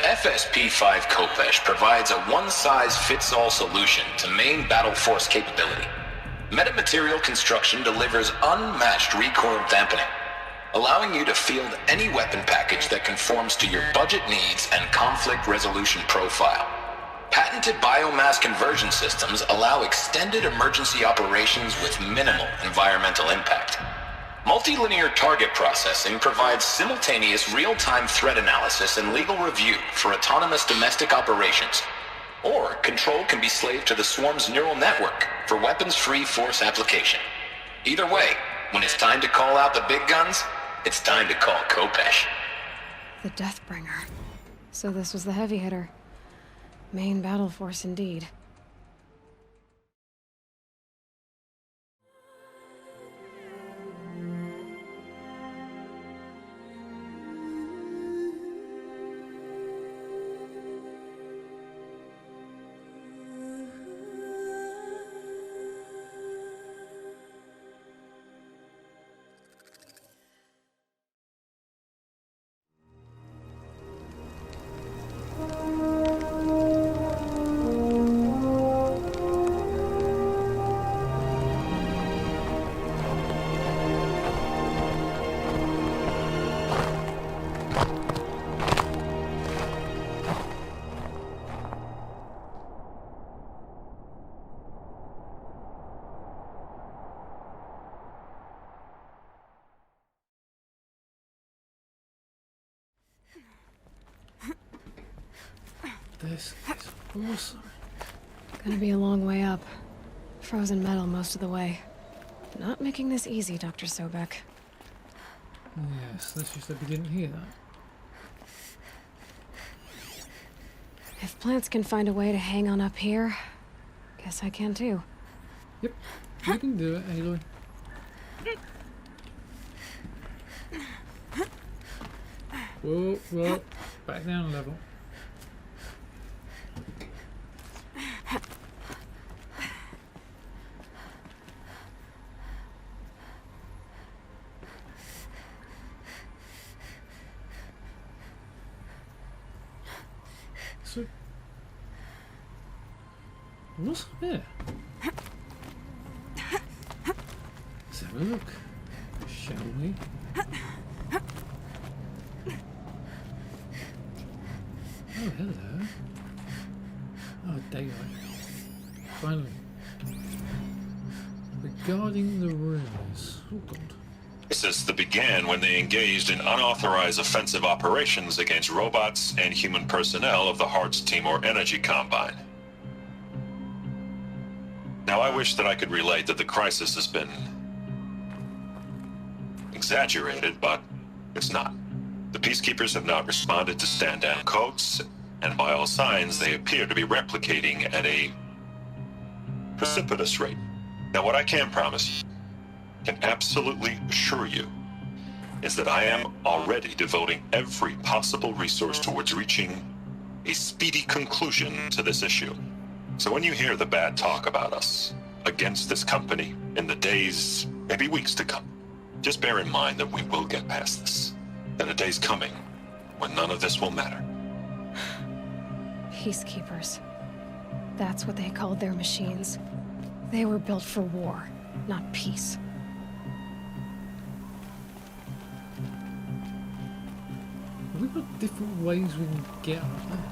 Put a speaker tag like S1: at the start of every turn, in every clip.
S1: FSP-5 Kopesh provides a one-size-fits-all solution to main battle force capability. Metamaterial construction delivers unmatched recoil dampening, allowing you to field any weapon package that conforms to your budget needs and conflict resolution profile. Patented biomass conversion systems allow extended emergency operations with minimal environmental impact. Multilinear target processing provides simultaneous real-time threat analysis and legal review for autonomous domestic operations. Or control can be slaved to the swarm's neural network for weapons-free force application. Either way, when it's time to call out the big guns, it's time to call Kopesh.
S2: The Deathbringer. So this was the heavy hitter. Main battle force indeed.
S3: This is awesome.
S2: Gonna be a long way up. Frozen metal most of the way. Not making this easy, Dr. Sobek.
S3: Yes, let's just hope we didn't hear that.
S2: If plants can find a way to hang on up here, guess I can too.
S3: Yep, you can do it, Aloy. Whoa, whoa, back down a level. So, what's up here? Let's have a look, shall we? Oh, hello. Oh, daylight. Finally. Regarding the rumors. Oh, God.
S4: Crisis that began when they engaged in unauthorized offensive operations against robots and human personnel of the Hearts Timor Energy Combine. Now, I wish that I could relate that the crisis has been exaggerated, but it's not. The Peacekeepers have not responded to stand-down codes, and by all signs, they appear to be replicating at a precipitous rate. Now, what I can promise you, can absolutely assure you, is that I am already devoting every possible resource towards reaching a speedy conclusion to this issue. So when you hear the bad talk about us against this company in the days, maybe weeks to come, just bear in mind that we will get past this. That a day's coming when none of this will matter.
S2: Peacekeepers. That's what they called their machines. They were built for war, not peace.
S3: We've got different ways we can get up there.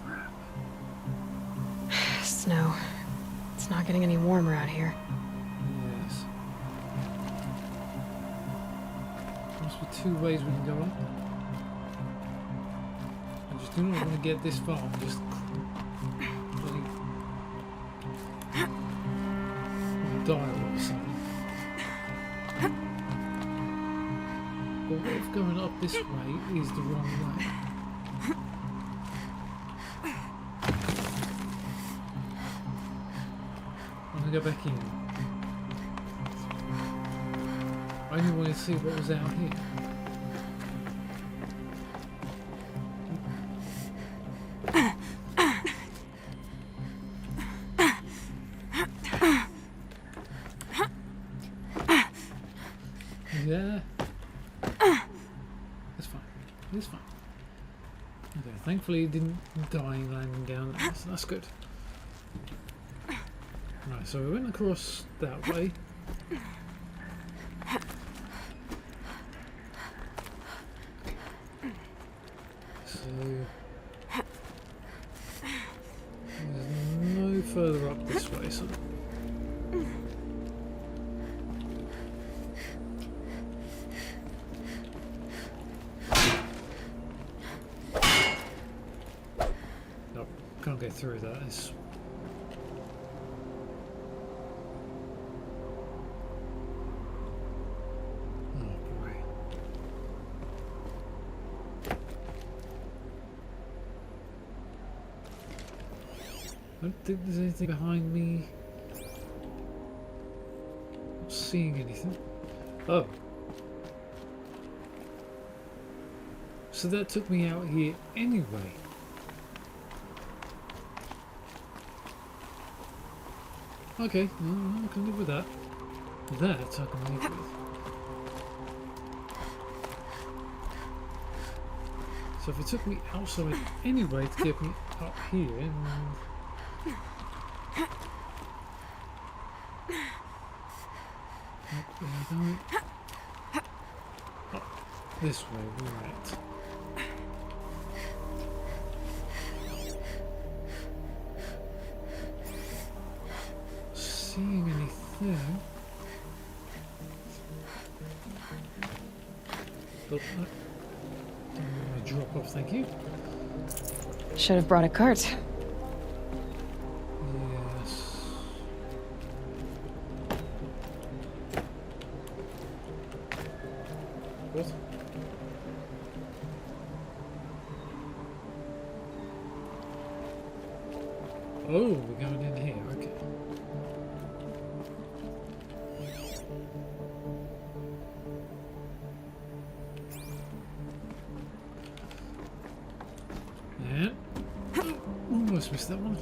S3: Crap.
S2: Snow. It's not getting any warmer out here.
S3: Yes. There must be two ways we can go up. I just do not want to get this far. I'm just bloody die all of a sudden. But what if going up this way is the wrong way? I'm gonna go back in. I only wanted to see what was out here. Yeah. It's fine. It's fine. Okay, thankfully it didn't die landing down there, so that's good. Right, so we went across that way. So there's no further up this way, so nope, can't get through that. It's I don't think there's anything behind me. Not seeing anything. Oh. So that took me out here anyway. Okay, no, I can live with that. That I can live with. So if it took me outside anyway to get me up here, then oh, this way, right. Seeing anything? Oh, don't want to drop off, thank you.
S2: Should have brought a cart.
S3: Yes. What? Oh, we're going in here, okay. Yeah. Almost missed that one.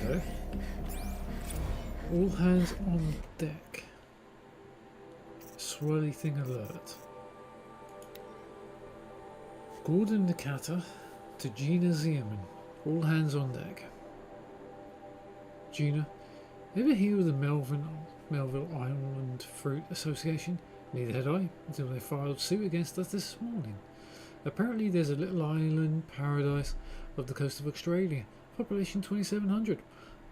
S3: Hello. All hands on deck. Swirly thing alert. Gordon Nakata to Gina Zierman. All hands on deck. Gina, ever hear of the Melville Island Fruit Association? Neither had I, until they filed suit against us this morning. Apparently there's a little island paradise off the coast of Australia, population 2,700,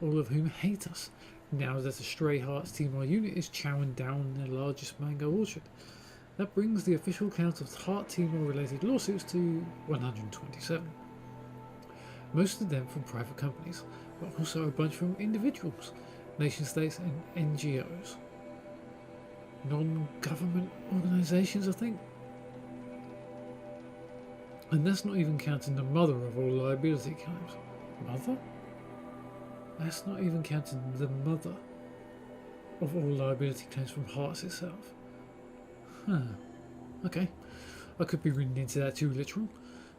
S3: all of whom hate us, now that the Stray Hearts Timor unit is chowing down their largest mango orchard. That brings the official count of Heart Timor related lawsuits to 127. Most of them from private companies, but also a bunch from individuals, nation states and NGOs. Non-government organisations, I think. And that's not even counting the mother of all liability claims. Mother? That's not even counting the mother of all liability claims from Hearts itself. Huh. Okay. I could be reading into that too literal.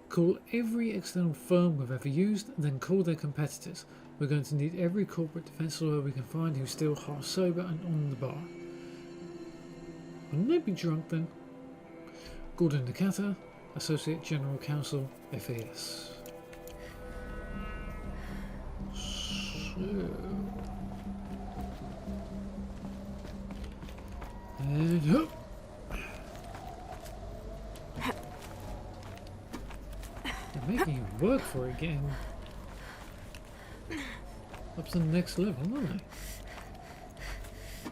S3: Call every external firm we've ever used, then call their competitors. We're going to need every corporate defence lawyer we can find who's still half sober and on the bar. Wouldn't they be drunk then? Gordon Nakata, Associate General Counsel, FAS. So... and up! They're making you work for it, getting up to the next level, aren't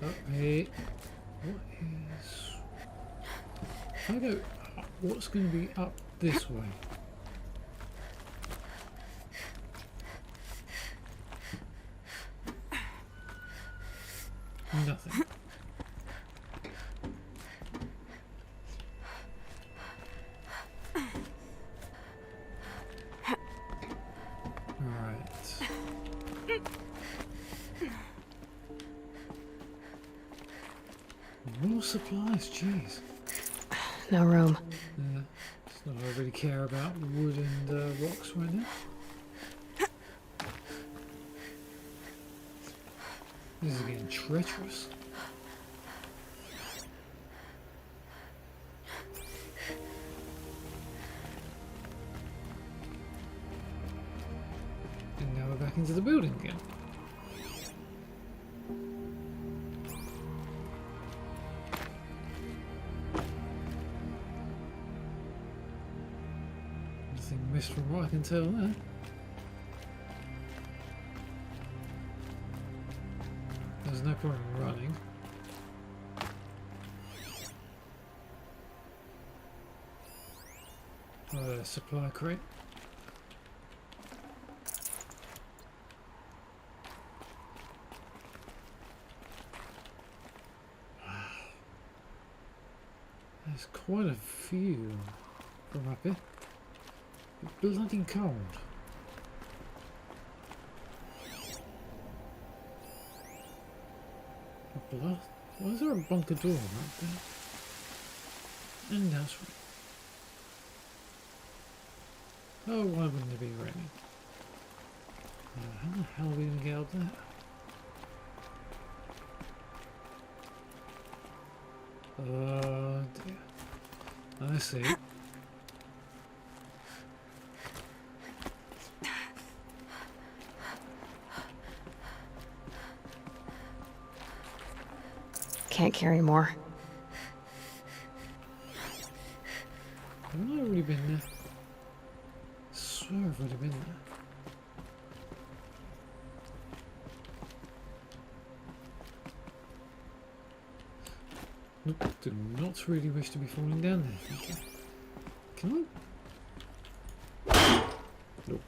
S3: they? Okay. What is... if I go up, what's going to be up this way? Nothing. Right. More supplies, jeez.
S2: No room.
S3: Yeah, it's not what I really care about, wood and rocks right now. This is getting treacherous. And now we're back into the building again. Nothing missed from what I can tell there. There's no point in running. Supply crate. There's quite a few from up here. Bloody cold. Blood? Why is there a bunker door right there? And that's right. Oh, why wouldn't it be raining? How the hell are we going to get up there? Oh dear. I see.
S2: Can't carry more.
S3: Haven't I already been there? I swear I've already been there. Nope, do not really wish to be falling down there, thank you. Can I? Nope.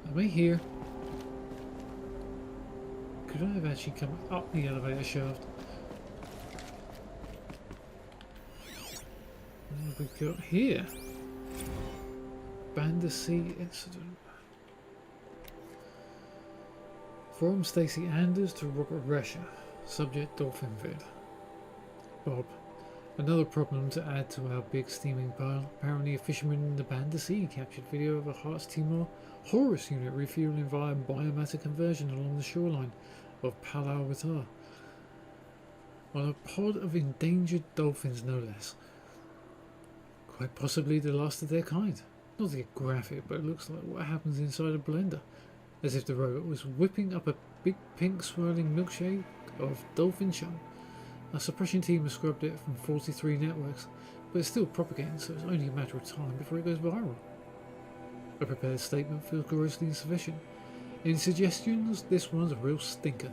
S3: Am I here? Could I have actually come up the elevator shaft? What have we got here? Bandasea incident. From Stacey Anders to Robert Rescher. Subject Dolphin Vid. Bob. Another problem to add to our big steaming pile. Apparently a fisherman in the Bandasea captured video of a Hearts Timor Horus unit refueling via biomatter conversion along the shoreline of Palau Ratar. On a pod of endangered dolphins, no less. Quite possibly the last of their kind. Not to get graphic, but it looks like what happens inside a blender. As if the robot was whipping up a big pink swirling milkshake of dolphin chum. Our suppression team has scrubbed it from 43 networks, but it's still propagating, so it's only a matter of time before it goes viral. A prepared statement feels grossly insufficient. In suggestions, this one's a real stinker.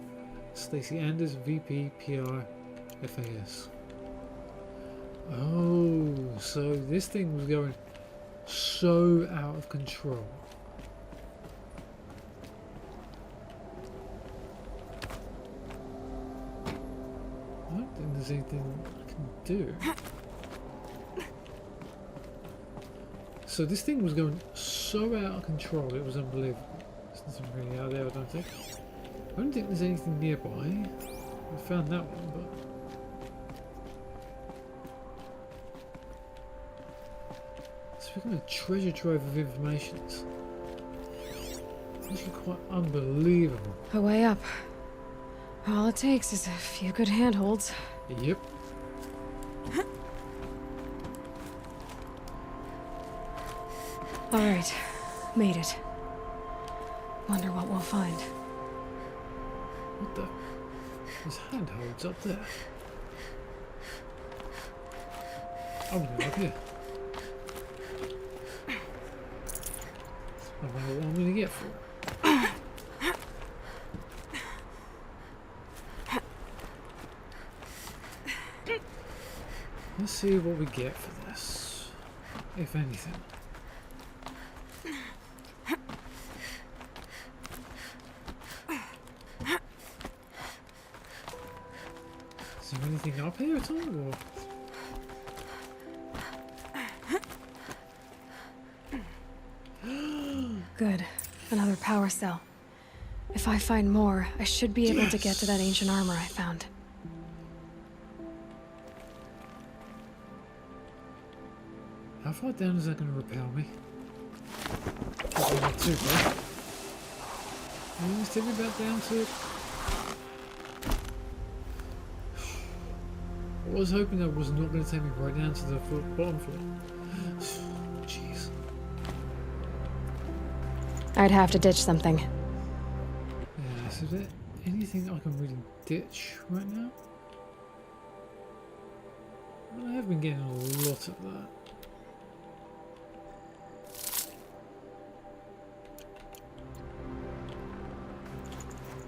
S3: Stacey Anders, VP, PR, FAS. Oh, so this thing was going so out of control. I don't think there's anything I can do. So this thing was going so out of control, it was unbelievable. There's nothing really out there, I don't think. I don't think there's anything nearby. I found that one, but... It's become a treasure trove of information. It's actually quite unbelievable.
S2: A way up. All it takes is a few good handholds.
S3: Yep.
S2: Alright, made it. Wonder what we'll find.
S3: What the? There's handholds up there. I've no idea. I wonder what I'm going to get for it. Let's see what we get for this, if anything. Is there anything up here at all? Or?
S2: Good. Another power cell. If I find more, I should be able to get to that ancient armor I found.
S3: How far down is that going to repel me? Probably not too far. Just take me back down to it. I was hoping that was not going to take me right down to the bottom floor. Jeez.
S2: I'd have to ditch something.
S3: Yeah, so is there anything I can really ditch right now? Well, I have been getting a lot of that.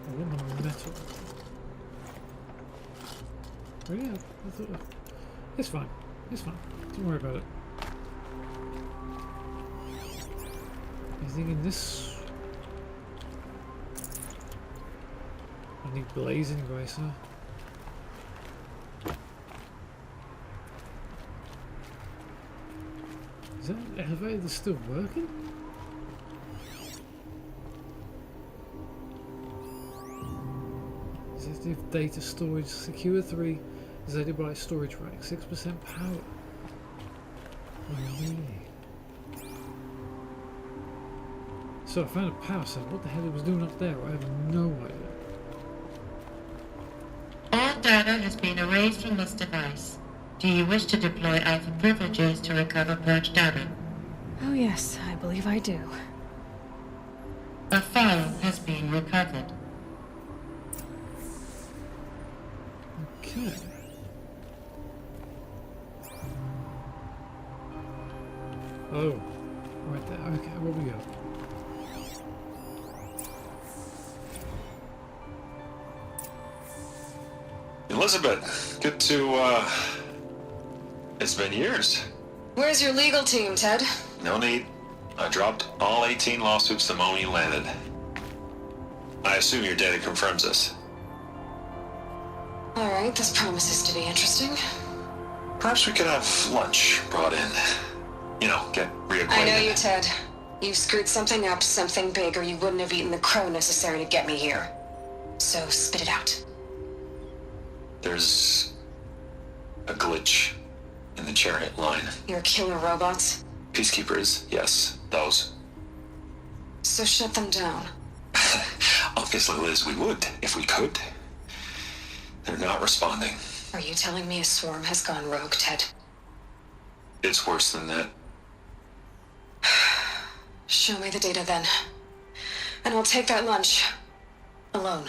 S3: I want the metal. Oh yeah, I thought... It's fine. It's fine. Don't worry about it. Anything in this? I need blazing gracer. Is that elevator still working? Sensitive data storage secure 3 zettabyte storage rack 6% power. Oh, really? So I found a power cell. What the hell it was doing up there? I have no idea.
S5: All data has been erased from this device. Do you wish to deploy Alpha privileges to recover purged data?
S2: Oh yes, I believe I do.
S5: A file has been recovered.
S3: Okay. Oh, right there. Okay, what we got?
S4: Elizabeth, good to, it's been years.
S6: Where's your legal team, Ted?
S4: No need. I dropped all 18 lawsuits the moment you landed. I assume your data confirms this.
S6: All right, this promises to be interesting.
S4: Perhaps we could have lunch brought in. You know, get reacquainted.
S6: I know you, Ted. You screwed something up, something big, or you wouldn't have eaten the crow necessary to get me here. So spit it out.
S4: There's a glitch in the chariot line.
S6: Your killer robots?
S4: Peacekeepers, yes, those.
S6: So shut them down.
S4: Obviously, Liz, we would, if we could. They're not responding.
S6: Are you telling me a swarm has gone rogue, Ted?
S4: It's worse than that.
S6: Show me the data then. And I'll take that lunch. Alone.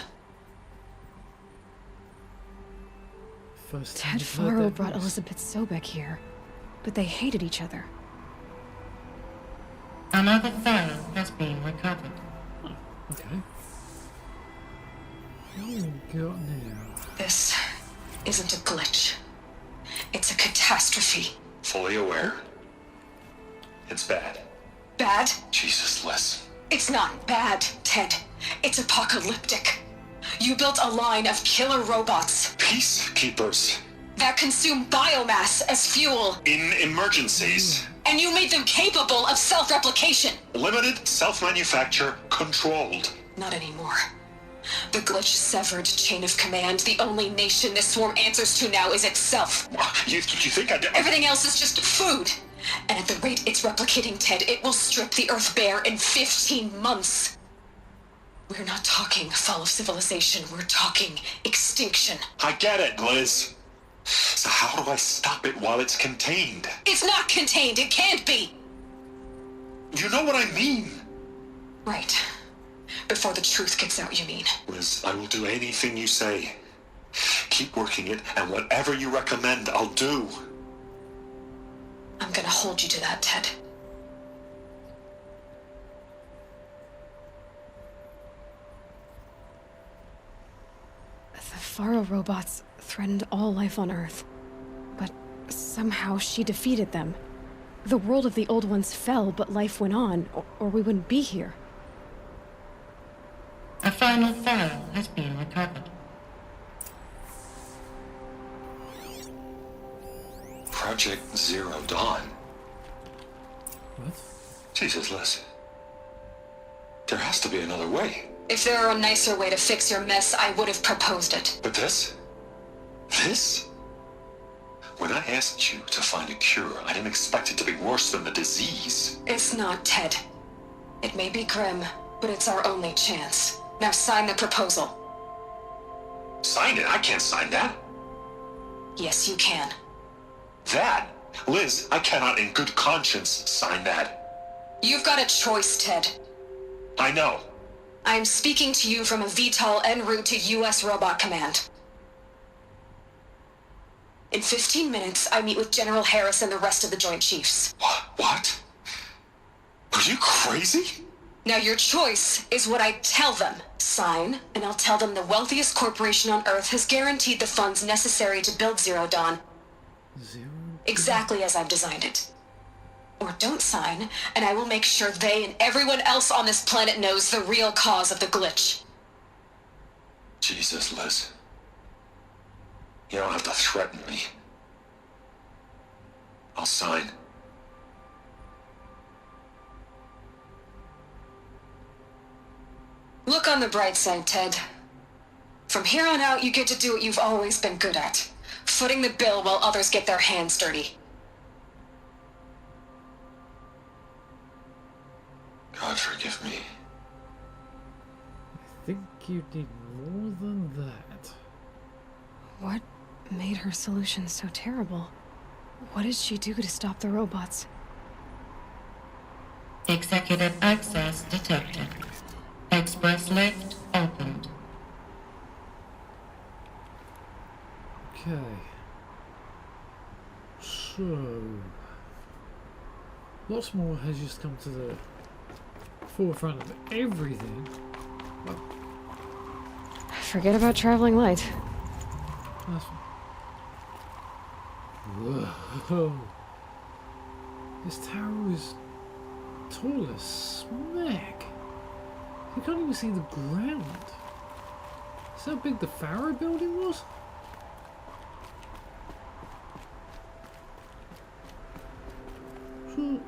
S3: First time
S2: Ted
S3: I've heard
S2: Faro
S3: that
S2: brought
S3: voice.
S2: Elizabeth Sobek here, but they hated each other.
S5: Another file has been recovered.
S3: Okay. What have we got now?
S6: This isn't a glitch. It's a catastrophe.
S4: Fully aware. It's bad.
S6: Bad?
S4: Jesus, Liz.
S6: It's not bad, Ted. It's apocalyptic. You built a line of killer robots
S4: Peacekeepers.
S6: that consume biomass as fuel,
S4: In emergencies.
S6: and you made them capable of self-replication.
S4: Limited, self-manufacture, controlled.
S6: Not anymore. The glitch severed chain of command. The only nation this swarm answers to now is itself.
S4: You think I did?
S6: Everything else is just food. And at the rate it's replicating, Ted, it will strip the Earth bare in 15 months. We're not talking fall of civilization. We're talking extinction.
S4: I get it, Liz. So how do I stop it while it's contained?
S6: It's not contained. It can't be.
S4: You know what I mean.
S6: Right. Before the truth gets out, you mean?
S4: Liz, I will do anything you say. Keep working it, and whatever you recommend, I'll do.
S6: I'm gonna hold you to that, Ted.
S2: The Faro robots threatened all life on Earth, but somehow she defeated them. The world of the old ones fell, but life went on, or we wouldn't be here.
S5: A final file has been recovered.
S4: Project Zero Dawn.
S3: What?
S4: Jesus, Liz. There has to be another way.
S6: If there were a nicer way to fix your mess, I would have proposed it.
S4: But this? This? When I asked you to find a cure, I didn't expect it to be worse than the disease.
S6: It's not, Ted. It may be grim, but it's our only chance. Now sign the proposal.
S4: Sign it? I can't sign that.
S6: Yes, you can.
S4: That? Liz, I cannot in good conscience sign that.
S6: You've got a choice, Ted.
S4: I know.
S6: I am speaking to you from a VTOL en route to U.S. Robot Command. In 15 minutes, I meet with General Harris and the rest of the Joint Chiefs.
S4: What? Are you crazy?
S6: Now your choice is what I tell them. Sign, and I'll tell them the wealthiest corporation on Earth has guaranteed the funds necessary to build Zero Dawn. Exactly as I've designed it. Or don't sign, and I will make sure they and everyone else on this planet knows the real cause of the glitch.
S4: Jesus, Liz. You don't have to threaten me. I'll sign.
S6: Look on the bright side, Ted. From here on out, you get to do what you've always been good at. Footing the bill while others get their hands dirty.
S4: God forgive me.
S3: I think you need more than that.
S2: What made her solution so terrible? What did she do to stop the robots?
S5: Executive access detected. Express lift opened.
S3: Okay. So... lots more has just come to the forefront of everything. Well,
S2: Forget about traveling light.
S3: that's... Whoa. This tower is tall as smack. You can't even see the ground. Is that how big the Faro Building was? So...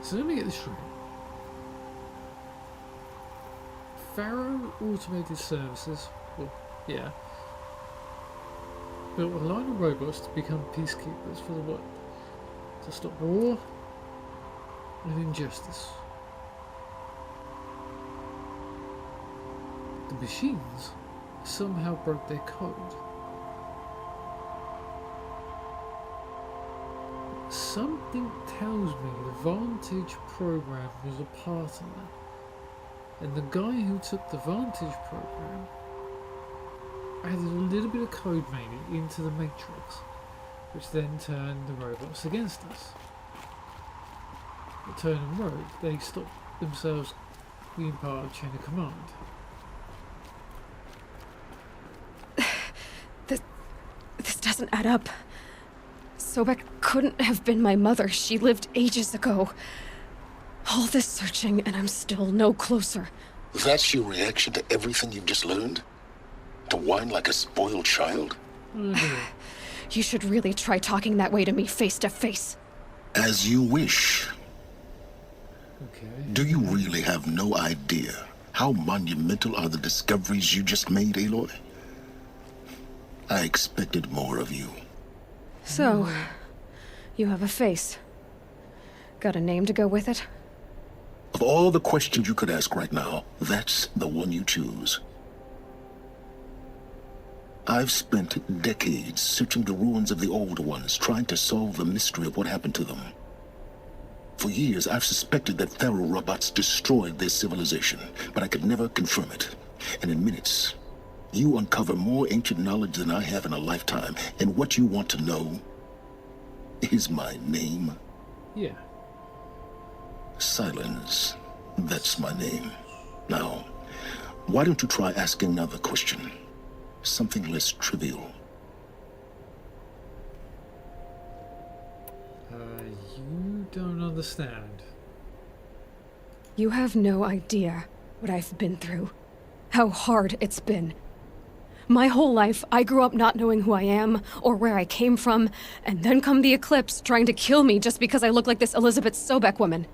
S3: So let me get this straight. Faro Automated Services, well, yeah, built a line of robots to become peacekeepers for the world, to stop war and injustice. The machines somehow broke their code. Something tells me the Vantage program was a part of that. And the guy who took the Vantage program added a little bit of code maybe into the Matrix, which then turned the robots against us. But turn them rogue, they stopped themselves being part of chain of command.
S2: This doesn't add up. Sobek couldn't have been my mother. She lived ages ago. All this searching, and I'm still no closer.
S7: That's your reaction to everything you've just learned? To whine like a spoiled child?
S2: You should really try talking that way to me face to face.
S7: As you wish.
S3: Okay.
S7: Do you really have no idea how monumental are the discoveries you just made, Aloy? I expected more of you.
S2: So, you have a face. Got a name to go with it?
S7: Of all the questions you could ask right now, that's the one you choose. I've spent decades searching the ruins of the old ones, trying to solve the mystery of what happened to them. For years, I've suspected that Faro robots destroyed their civilization, but I could never confirm it. And in minutes, you uncover more ancient knowledge than I have in a lifetime, and what you want to know is my name.
S3: Yeah.
S7: Silence. That's my name. Now, why don't you try asking another question? Something less trivial.
S3: You don't understand.
S2: You have no idea what I've been through. How hard it's been. My whole life, I grew up not knowing who I am or where I came from, and then come the Eclipse trying to kill me just because I look like this Elizabeth Sobeck woman.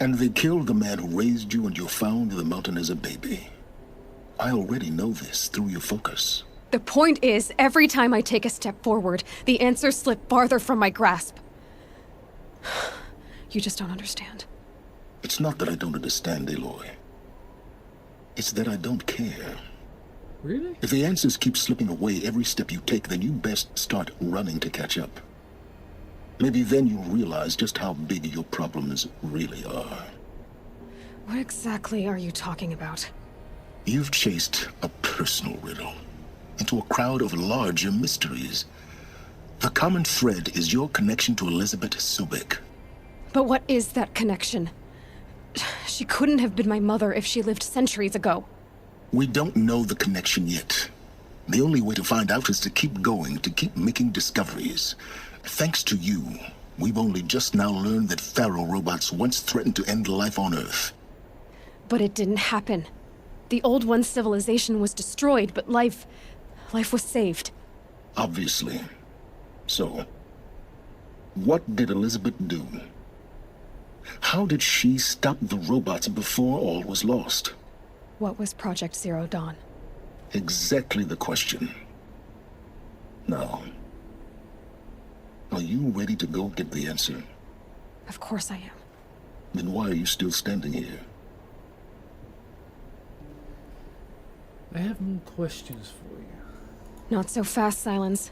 S7: And they killed the man who raised you and you found in the mountain as a baby. I already know this through your focus.
S2: The point is, every time I take a step forward, the answers slip farther from my grasp. You just don't understand.
S7: It's not that I don't understand, Aloy. It's that I don't care.
S3: Really?
S7: If the answers keep slipping away every step you take, then you best start running to catch up. Maybe then you'll realize just how big your problems really are.
S2: What exactly are you talking about?
S7: You've chased a personal riddle into a crowd of larger mysteries. The common thread is your connection to Elizabeth Sobeck.
S2: But what is that connection? She couldn't have been my mother if she lived centuries ago.
S7: We don't know the connection yet. The only way to find out is to keep going, to keep making discoveries. Thanks to you, we've only just now learned that Faro robots once threatened to end life on Earth.
S2: But it didn't happen. The Old One's civilization was destroyed, but life was saved.
S7: Obviously. So, what did Elizabeth do? How did she stop the robots before all was lost?
S2: What was Project Zero Dawn?
S7: Exactly the question. Now, are you ready to go get the answer?
S2: Of course I am.
S7: Then why are you still standing here?
S3: I have more questions for you.
S2: Not so fast, Silence.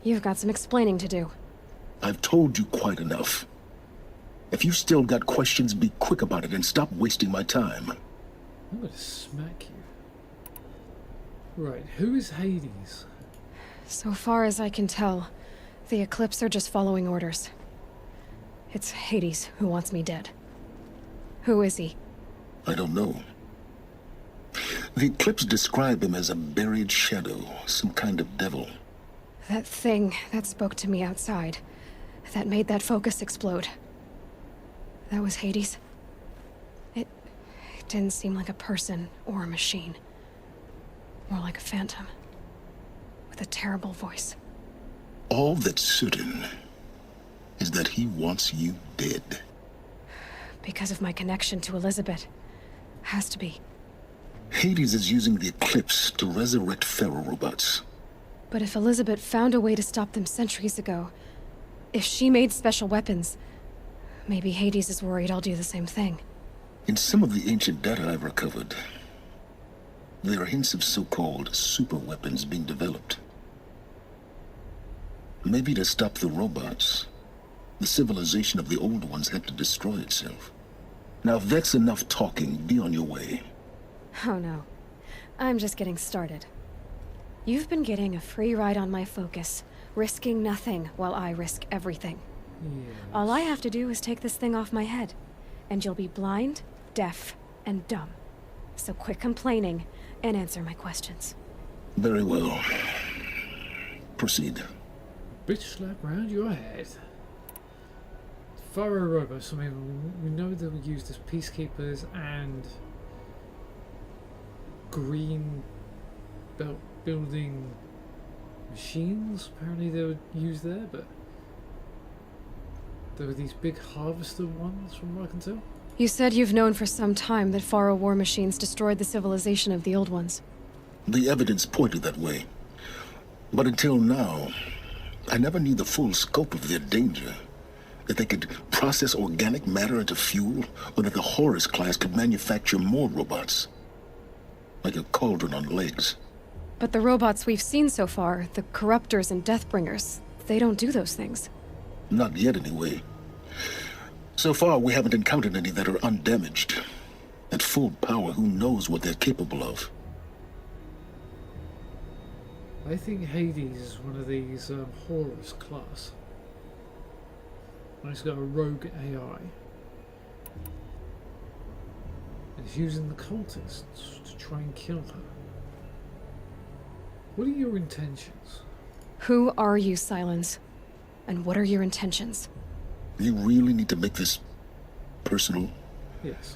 S2: You've got some explaining to do.
S7: I've told you quite enough. If you still got questions, be quick about it and stop wasting my time.
S3: I'm gonna smack you. Right, who is Hades?
S2: So far as I can tell, the Eclipse are just following orders. It's Hades who wants me dead. Who is he?
S7: I don't know. The Eclipse describe him as a buried shadow, some kind of devil.
S2: That thing that spoke to me outside, that made that focus explode. That was Hades. It didn't seem like a person or a machine. More like a phantom. With a terrible voice.
S7: All that's certain is that he wants you dead.
S2: Because of my connection to Elizabeth. Has to be.
S7: Hades is using the Eclipse to resurrect Faro robots.
S2: But if Elizabeth found a way to stop them centuries ago, if she made special weapons, maybe Hades is worried I'll do the same thing.
S7: In some of the ancient data I've recovered, there are hints of so-called super weapons being developed. Maybe to stop the robots, the civilization of the old ones had to destroy itself. Now, if that's enough talking, be on your way.
S2: Oh no. I'm just getting started. You've been getting a free ride on my focus, risking nothing while I risk everything.
S3: Yes.
S2: All I have to do is take this thing off my head, and you'll be blind, deaf, and dumb. So quit complaining and answer my questions.
S7: Very well. Proceed.
S3: Bitch slap round your head. Faro robots, I mean, we know they were used as peacekeepers and green belt building machines. Apparently they were used there, but there were these big harvester ones from what I can tell.
S2: You said you've known for some time that Faro war machines destroyed the civilization of the old ones.
S7: The evidence pointed that way. But until now, I never knew the full scope of their danger. That they could process organic matter into fuel, or that the Horus class could manufacture more robots. Like a cauldron on legs.
S2: But the robots we've seen so far, the Corruptors and Deathbringers, they don't do those things.
S7: Not yet, anyway. So far, we haven't encountered any that are undamaged. At full power, who knows what they're capable of?
S3: I think Hades is one of these Horus class. And he's got a rogue AI. And he's using the cultists to try and kill her. What are your intentions?
S2: Who are you, Silence? And what are your intentions?
S7: You really need to make this personal?
S3: Yes.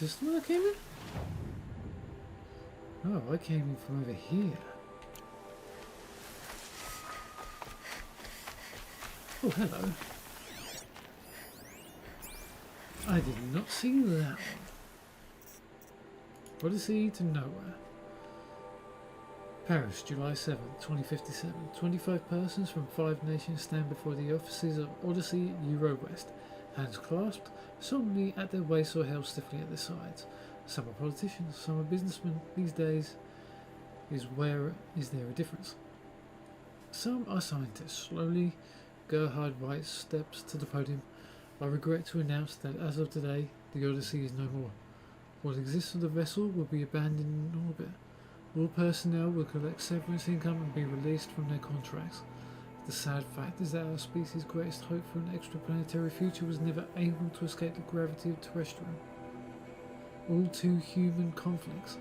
S3: Is this the one I came in? Oh, I came in from over here. Oh, hello. I did not see that one. Odyssey to Nowhere. Paris, July 7th, 2057. 25 persons from 5 nations stand before the offices of Odyssey Eurowest, hands clasped, solemnly at their waists or held stiffly at their sides. Some are politicians, some are businessmen. These days, is there a difference? Some are scientists. Slowly, Gerhard White steps to the podium. I regret to announce that as of today, the Odyssey is no more. What exists of the vessel will be abandoned in orbit. All personnel will collect severance income and be released from their contracts. The sad fact is that our species' greatest hope for an extraplanetary future was never able to escape the gravity of terrestrial. All too human conflicts.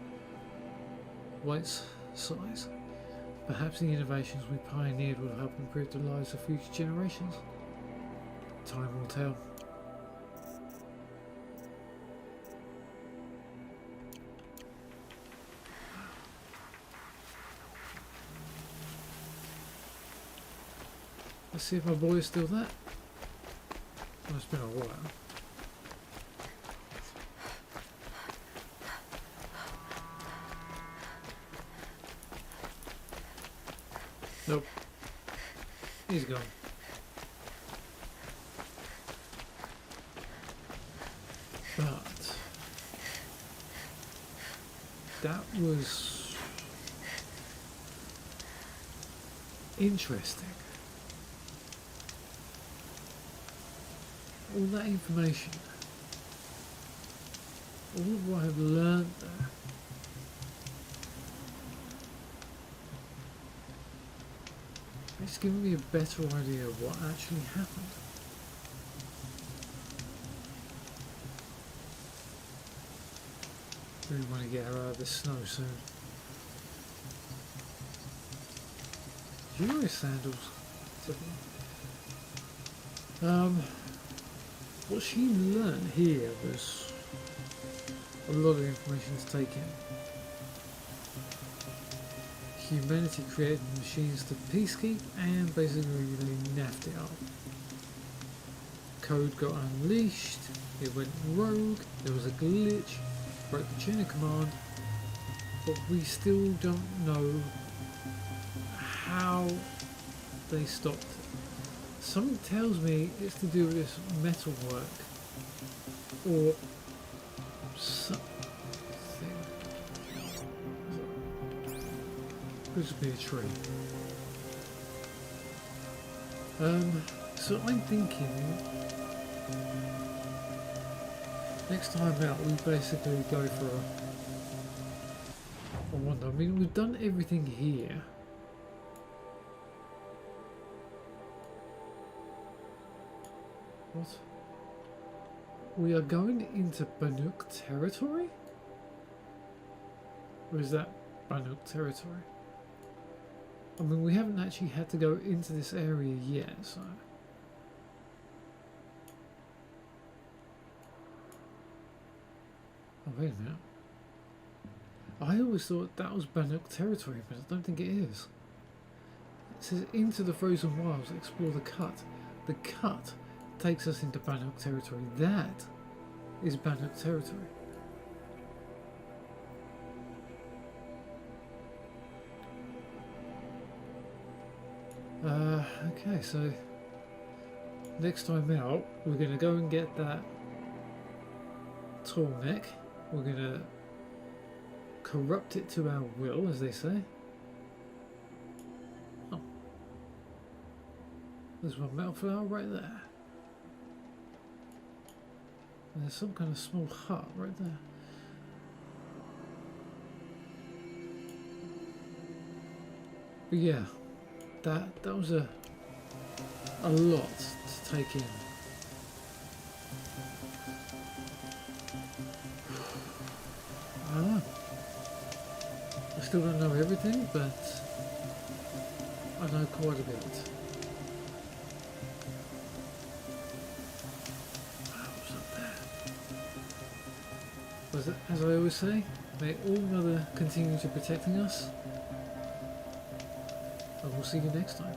S3: White's sighs. Perhaps the innovations we pioneered will help improve the lives of future generations. Time will tell. Let's see if my boy is still there. Well, it's been a while. Nope. He's gone. But that was interesting. All that information, all of what I've learned there, it's given me a better idea of what actually happened. Really want to get her out of the snow soon. Do you wear sandals? What she learned here was a lot of information to take in. Humanity created machines to peacekeep and basically they naffed it up. Code got unleashed, it went rogue, there was a glitch, broke the chain of command, but we still don't know how they stopped it. Something tells me it's to do with this metal work or something. Could just be a tree. So I'm thinking next time out we basically go for a wander. I mean, we've done everything here. What? We are going into Banuk territory? Or is that Banuk territory? I mean, we haven't actually had to go into this area yet, so... Oh, wait a minute. I always thought that was Banuk territory, but I don't think it is. It says, into the frozen wilds, explore the cut. The cut takes us into Banuk territory. That is Banuk territory. Okay, so next time out we're going to go and get that tall neck. We're going to corrupt it to our will, as they say. Oh, there's one metal flower right there. And there's some kind of small hut right there. But yeah, that was a lot to take in. I don't know. I still don't know everything, but I know quite a bit. What's up there? But as I always say, may All Mother continue to protecting us. And we'll see you next time.